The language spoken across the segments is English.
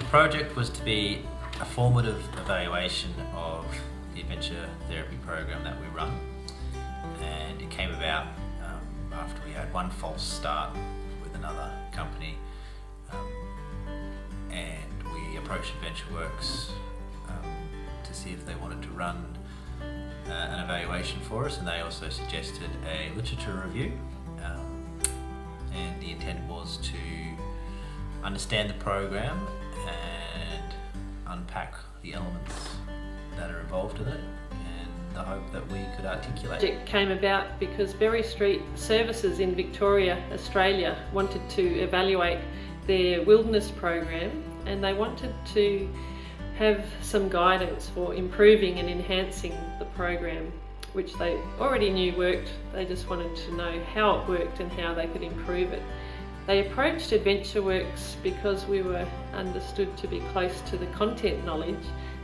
project was to be a formative evaluation of the adventure therapy program that we run, and it came about after we had one false start with another company, and we approached AdventureWorks to see if they wanted to run an evaluation for us, and they also suggested a literature review, and the intent was to understand the program and unpack the elements that are involved in it, and the hope that we could articulate. It came about because Berry Street Services in Victoria, Australia wanted to evaluate their wilderness program, and they wanted to have some guidance for improving and enhancing the program, which they already knew worked. They just wanted to know how it worked and how they could improve it. They approached AdventureWorks because we were understood to be close to the content knowledge.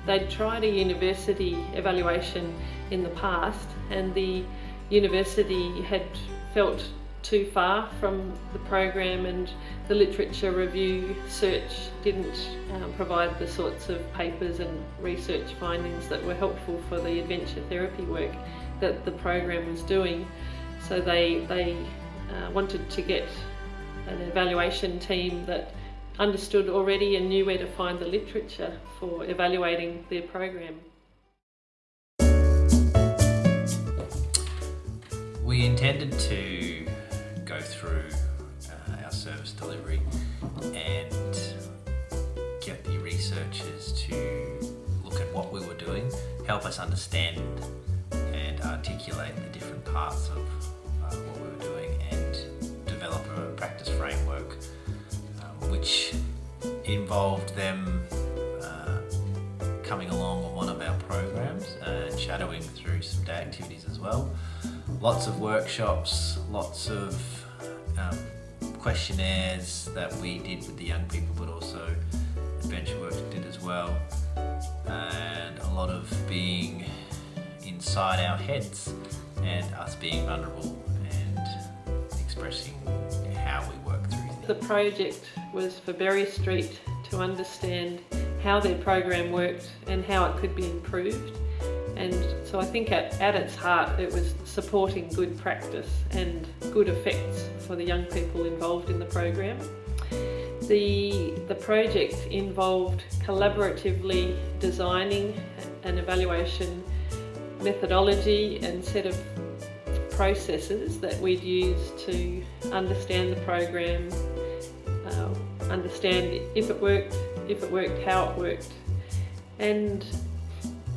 They'd tried a university evaluation in the past, and the university had felt too far from the program, and the literature review search didn't provide the sorts of papers and research findings that were helpful for the adventure therapy work that the program was doing. So they wanted to get an evaluation team that understood already and knew where to find the literature for evaluating their program. We intended to go through our service delivery and get the researchers to look at what we were doing, help us understand and articulate the different parts of what we were doing, and develop a practice framework which involved them coming along on one of our programs and shadowing through some day activities as well. Lots of workshops, lots of questionnaires that we did with the young people, but also AdventureWorks did as well, and a lot of being inside our heads and us being vulnerable and expressing how we work through things. The project was for Berry Street to understand how their program worked and how it could be improved. And so I think at its heart it was supporting good practice and good effects for the young people involved in the program. The project involved collaboratively designing an evaluation methodology and set of processes that we'd use to understand the program, understand if it worked, how it worked, and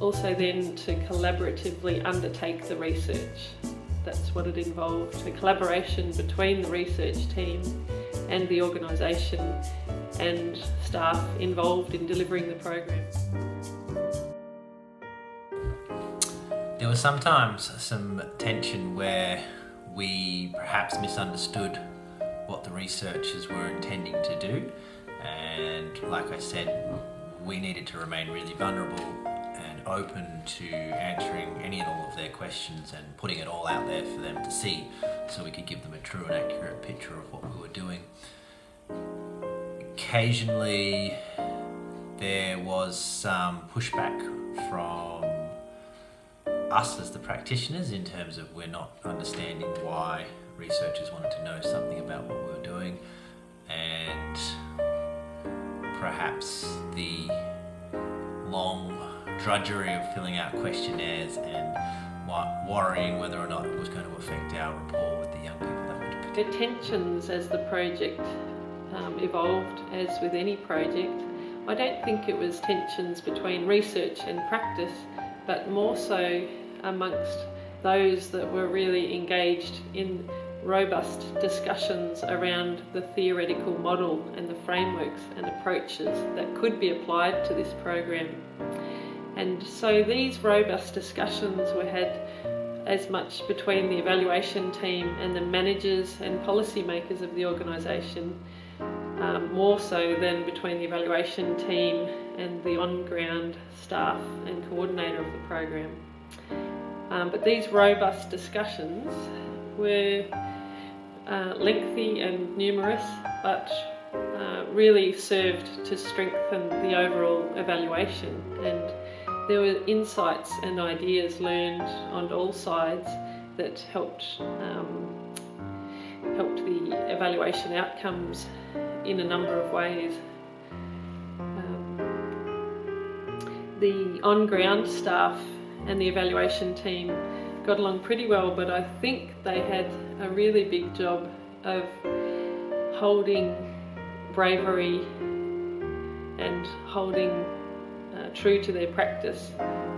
also then to collaboratively undertake the research. That's what it involved, a collaboration between the research team and the organisation and staff involved in delivering the program. There was sometimes some tension where we perhaps misunderstood what the researchers were intending to do, and like I said, we needed to remain really vulnerable and open to answering any and all of their questions and putting it all out there for them to see, so we could give them a true and accurate picture of what we were doing. Occasionally there was some pushback from us as the practitioners in terms of we're not understanding why researchers wanted to know something about what we were doing, and perhaps the long drudgery of filling out questionnaires and worrying whether or not it was going to affect our rapport with the young people that were to The tensions as the project evolved, as with any project, I don't think it was tensions between research and practice, but more so amongst those that were really engaged in robust discussions around the theoretical model and the frameworks and approaches that could be applied to this program. And so these robust discussions were had as much between the evaluation team and the managers and policymakers of the organisation, more so than between the evaluation team and the on-ground staff and coordinator of the program. But these robust discussions were lengthy and numerous, but really served to strengthen the overall evaluation, and there were insights and ideas learned on all sides that helped the evaluation outcomes in a number of ways. The on-ground staff and the evaluation team got along pretty well, but I think they had a really big job of holding bravery and holding true to their practice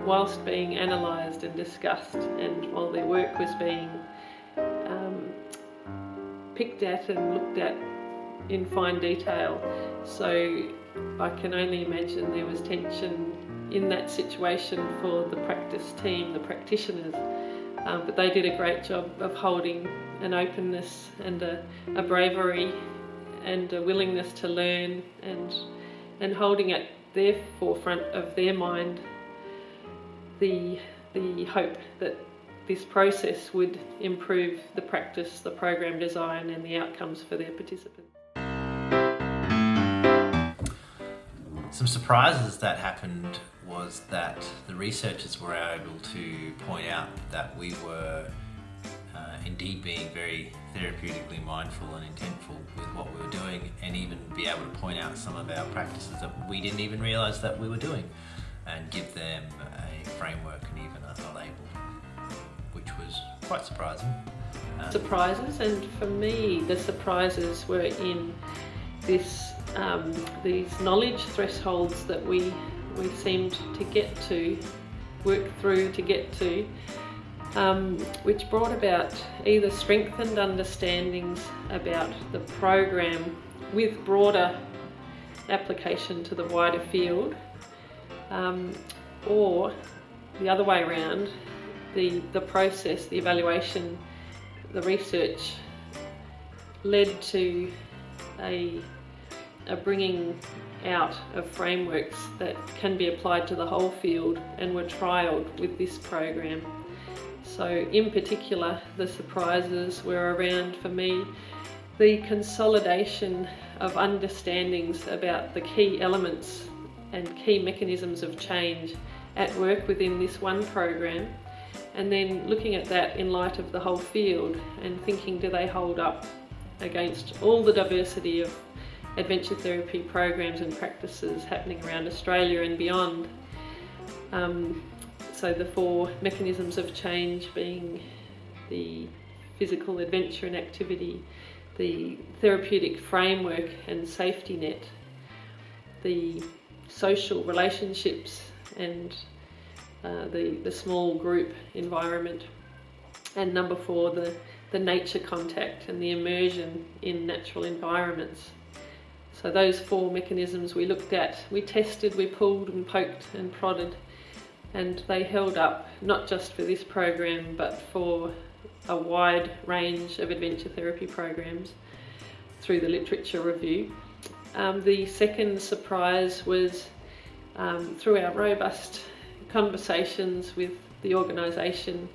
whilst being analysed and discussed, and while their work was being picked at and looked at in fine detail. So I can only imagine there was tension in that situation for the practice team, the practitioners, but they did a great job of holding an openness and a bravery and a willingness to learn, and holding at their forefront of their mind the hope that this process would improve the practice, the program design and the outcomes for their participants. Some surprises that happened was that the researchers were able to point out that we were indeed being very therapeutically mindful and intentful with what we were doing, and even be able to point out some of our practices that we didn't even realise that we were doing, and give them a framework and even a label, which was quite surprising. Surprises, and for me the surprises were in this these knowledge thresholds that we seemed to work through to get to, which brought about either strengthened understandings about the program with broader application to the wider field, or the other way around, the process, the evaluation, the research led to a bringing out of frameworks that can be applied to the whole field and were trialled with this program. So in particular, the surprises were around, for me, the consolidation of understandings about the key elements and key mechanisms of change at work within this one program, and then looking at that in light of the whole field and thinking, do they hold up against all the diversity of adventure therapy programs and practices happening around Australia and beyond. So the four mechanisms of change being the physical adventure and activity, the therapeutic framework and safety net, the social relationships and the small group environment, and number four, the nature contact and the immersion in natural environments. So those four mechanisms we looked at, we tested, we pulled and poked and prodded, and they held up not just for this program but for a wide range of adventure therapy programs through the literature review. The second surprise was through our robust conversations with the organisation,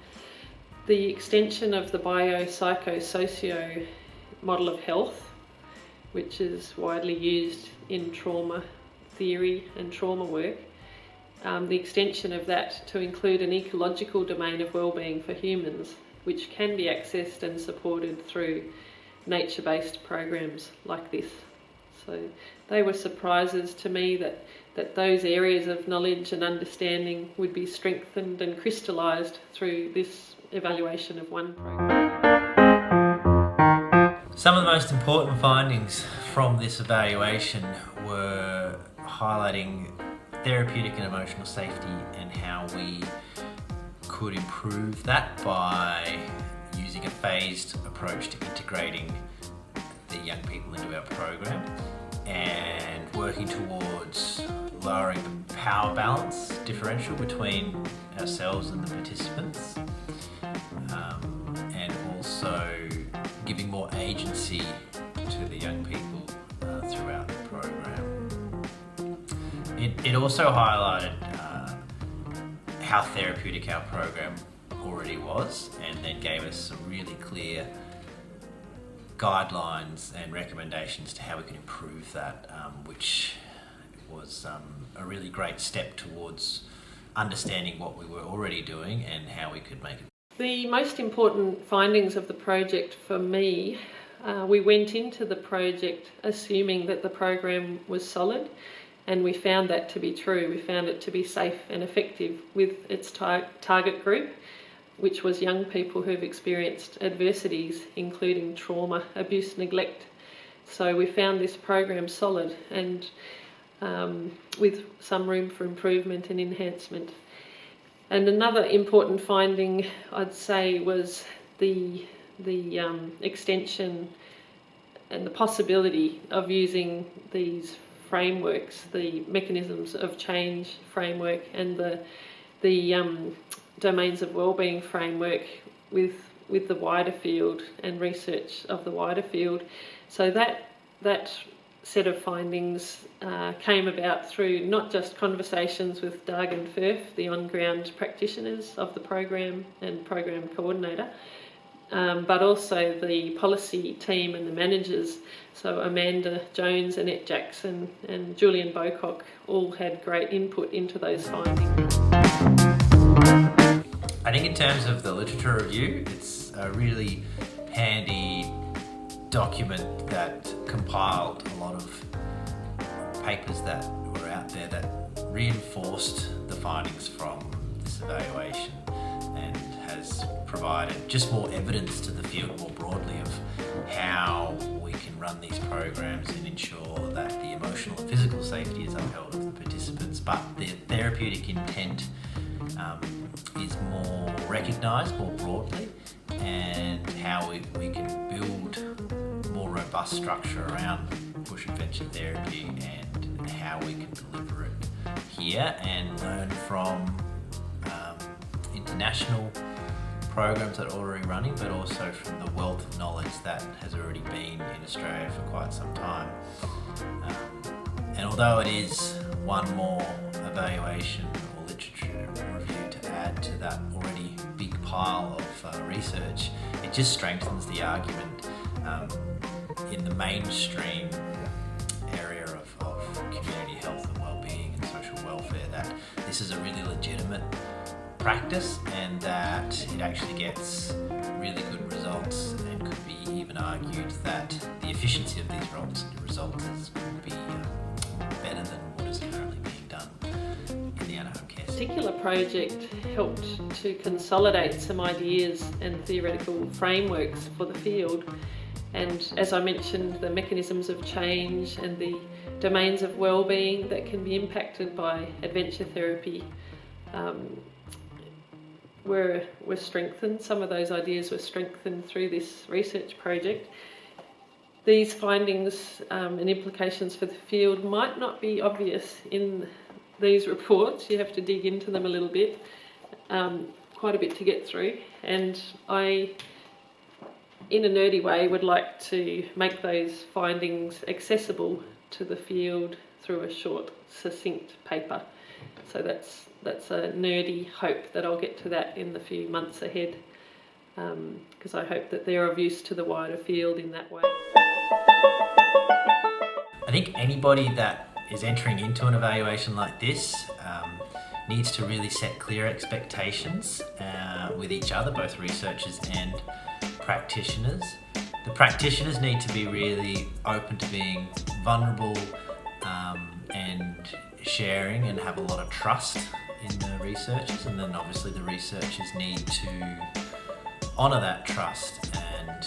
the extension of the biopsychosocio model of health, which is widely used in trauma theory and trauma work, the extension of that to include an ecological domain of wellbeing for humans, which can be accessed and supported through nature-based programs like this. So they were surprises to me that those areas of knowledge and understanding would be strengthened and crystallised through this evaluation of one program. Some of the most important findings from this evaluation were highlighting therapeutic and emotional safety and how we could improve that by using a phased approach to integrating the young people into our program, and working towards lowering the power balance differential between ourselves and the participants, and also giving more agency to the young people throughout the program. It also highlighted how therapeutic our program already was, and then gave us some really clear guidelines and recommendations to how we can improve that, which was a really great step towards understanding what we were already doing and how we could make it. The most important findings of the project for me, we went into the project assuming that the program was solid, and we found that to be true. We found it to be safe and effective with its target group, which was young people who've experienced adversities, including trauma, abuse, neglect. So we found this program solid and with some room for improvement and enhancement. And another important finding, I'd say, was the extension and the possibility of using these frameworks, the mechanisms of change framework and the domains of wellbeing framework with the wider field and research of the wider field. So that set of findings came about through not just conversations with Doug and Firth, the on-ground practitioners of the program and program coordinator, but also the policy team and the managers. So Amanda Jones, Annette Jackson and Julian Bocock all had great input into those findings. I think in terms of the literature review, it's a really handy document that compiled a lot of papers that were out there that reinforced the findings from this evaluation and has provided just more evidence to the field more broadly of how we can run these programs and ensure that the emotional and physical safety is upheld of the participants, but the therapeutic intent is more recognised more broadly, and how we can build more robust structure around bush adventure therapy and how we can deliver it here and learn from international programs that are already running, but also from the wealth of knowledge that has already been in Australia for quite some time. And although it is one more evaluation or literature review to add to that already big pile of research, it just strengthens the argument in the mainstream area of community health and wellbeing and social welfare that this is a really legitimate practice and that it actually gets really good results, and could be even argued that the efficiency of these results would be better than what is currently being done in the at-home care. This particular project helped to consolidate some ideas and theoretical frameworks for the field, and as I mentioned, the mechanisms of change and the domains of wellbeing that can be impacted by adventure therapy were strengthened. Some of those ideas were strengthened through this research project. These findings and implications for the field might not be obvious in these reports. You have to dig into them a little bit, quite a bit to get through, and I, in a nerdy way, would like to make those findings accessible to the field through a short, succinct paper. So that's a nerdy hope that I'll get to that in the few months ahead, because I hope that they're of use to the wider field in that way. I think anybody that is entering into an evaluation like this needs to really set clear expectations with each other, both researchers and practitioners. The practitioners need to be really open to being vulnerable and sharing and have a lot of trust in the researchers, and then obviously the researchers need to honour that trust, and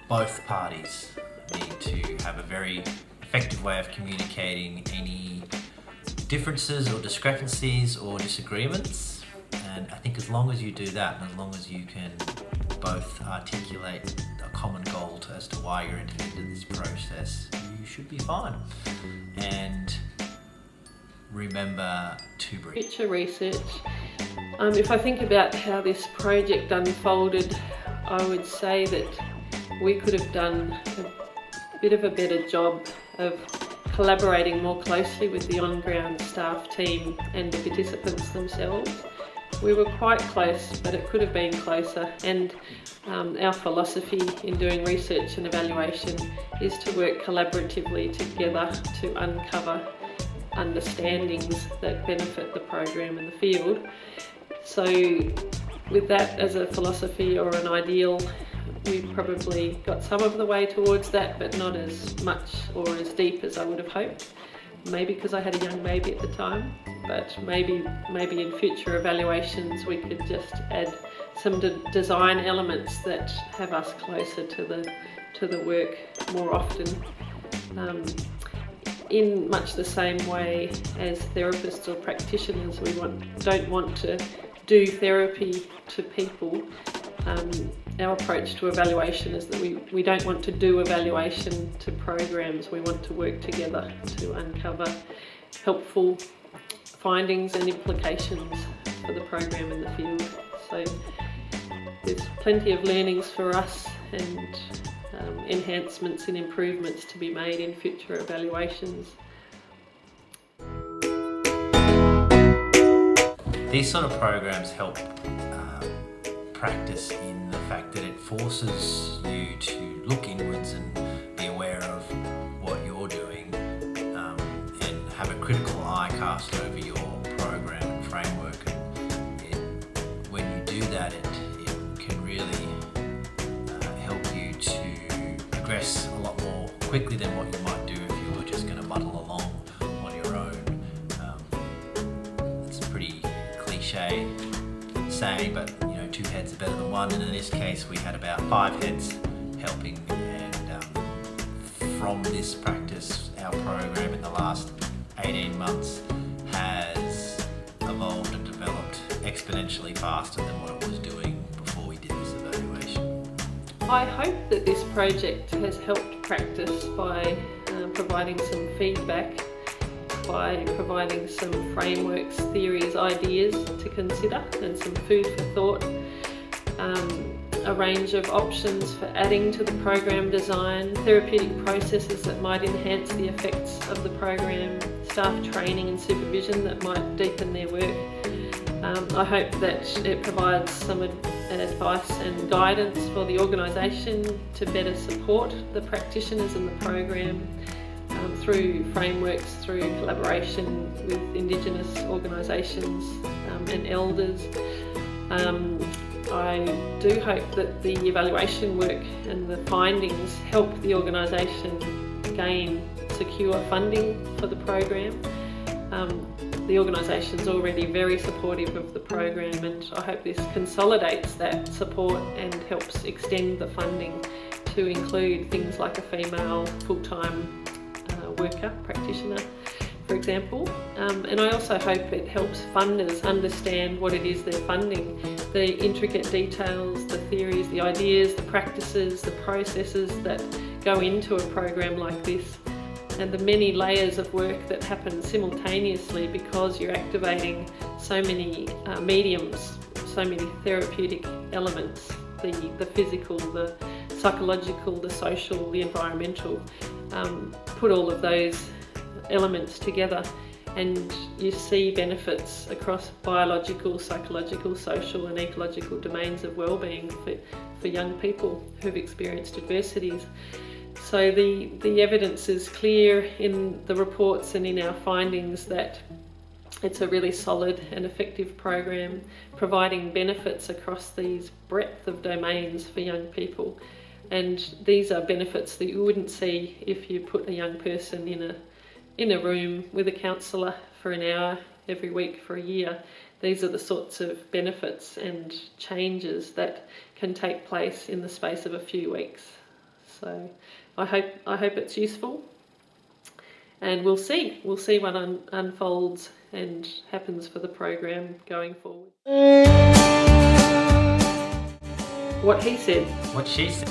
both parties need to have a very effective way of communicating any differences or discrepancies or disagreements. And I think as long as you do that, and as long as you can both articulate a common goal as to why you're entering into this process, you should be fine. And remember to breathe. Future research. If I think about how this project unfolded, I would say that we could have done a bit of a better job of collaborating more closely with the on-ground staff team and the participants themselves. We were quite close, but it could have been closer, and our philosophy in doing research and evaluation is to work collaboratively together to uncover understandings that benefit the program in the field. So with that as a philosophy or an ideal, we probably got some of the way towards that, but not as much or as deep as I would have hoped. Maybe because I had a young baby at the time, but maybe in future evaluations we could just add some design elements that have us closer to the work more often. In much the same way as therapists or practitioners, we don't want to do therapy to people. Our approach to evaluation is that we don't want to do evaluation to programs. We want to work together to uncover helpful findings and implications for the program in the field. So there's plenty of learnings for us and enhancements and improvements to be made in future evaluations. These sort of programs help practice in the fact that it forces you to look inwards and be aware of what you're doing and have a critical eye cast over your program and framework. And when you do that, it can really help you to progress a lot more quickly than what you might do if you were just going to muddle along on your own. It's a pretty cliche saying, but two heads are better than one, and in this case we had about 5 heads helping, and from this practice our program in the last 18 months has evolved and developed exponentially faster than what it was doing before we did this evaluation. I hope that this project has helped practice by providing some feedback, by providing some frameworks, theories, ideas to consider, and some food for thought, a range of options for adding to the program design, therapeutic processes that might enhance the effects of the program, staff training and supervision that might deepen their work. I hope that it provides some advice and guidance for the organisation to better support the practitioners in the program through frameworks, through collaboration with Indigenous organisations and elders. I do hope that the evaluation work and the findings help the organisation gain secure funding for the program. The organisation is already very supportive of the program, and I hope this consolidates that support and helps extend the funding to include things like a female full-time worker, practitioner, for example. And I also hope it helps funders understand what it is they're funding, the intricate details, the theories, the ideas, the practices, the processes that go into a program like this, and the many layers of work that happen simultaneously because you're activating so many mediums, so many therapeutic elements, the physical, the psychological, the social, the environmental. Put all of those elements together and you see benefits across biological, psychological, social and ecological domains of well-being for young people who've experienced adversities. So the evidence is clear in the reports and in our findings that it's a really solid and effective program providing benefits across these breadth of domains for young people. And these are benefits that you wouldn't see if you put a young person in a room with a counsellor for an hour every week for a year. These are the sorts of benefits and changes that can take place in the space of a few weeks. So I hope it's useful, and we'll see what unfolds and happens for the program going forward. What he said. What she said.